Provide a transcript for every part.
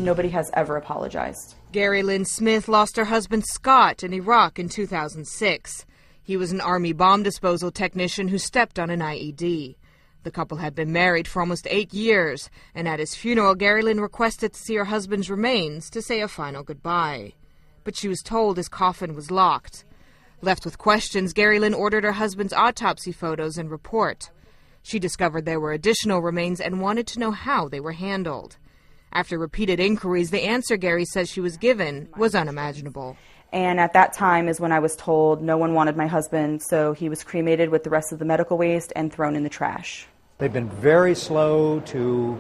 Nobody has ever apologized. Gari-Lynn Smith lost her husband Scott in Iraq in 2006. He was an Army bomb disposal technician who stepped on an IED. The couple had been married for almost 8 years, and at his funeral, Gari-Lynn requested to see her husband's remains to say a final goodbye. But she was told his coffin was locked. Left with questions, Gari-Lynn ordered her husband's autopsy photos and report. She discovered there were additional remains and wanted to know how they were handled. After repeated inquiries, the answer Gary says she was given was unimaginable. And at that time is when I was told no one wanted my husband, so he was cremated with the rest of the medical waste and thrown in the trash. They've been very slow to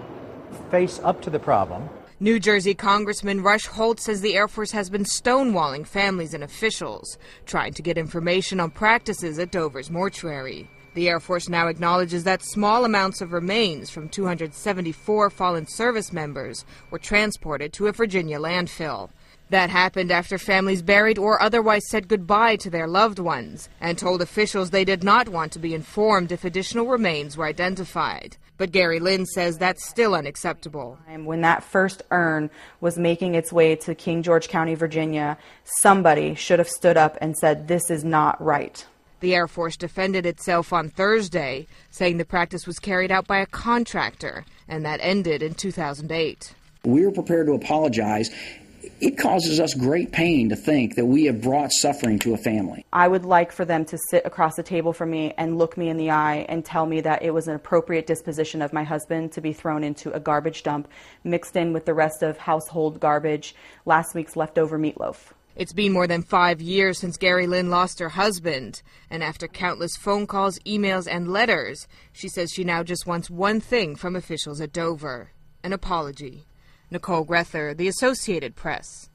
face up to the problem. New Jersey Congressman Rush Holt says the Air Force has been stonewalling families and officials, trying to get information on practices at Dover's mortuary. The Air Force now acknowledges that small amounts of remains from 274 fallen service members were transported to a Virginia landfill. That happened after families buried or otherwise said goodbye to their loved ones and told officials they did not want to be informed if additional remains were identified. But Gari-Lynn says that's still unacceptable. When that first urn was making its way to King George County, Virginia, somebody should have stood up and said, "This is not right." The Air Force defended itself on Thursday, saying the practice was carried out by a contractor, and that ended in 2008. We are prepared to apologize. It causes us great pain to think that we have brought suffering to a family. I would like for them to sit across the table from me and look me in the eye and tell me that it was an appropriate disposition of my husband to be thrown into a garbage dump, mixed in with the rest of household garbage, last week's leftover meatloaf. It's been more than 5 years since Gari-Lynn lost her husband, and after countless phone calls, emails, and letters, she says she now just wants one thing from officials at Dover: an apology. Nicole Grether, The Associated Press.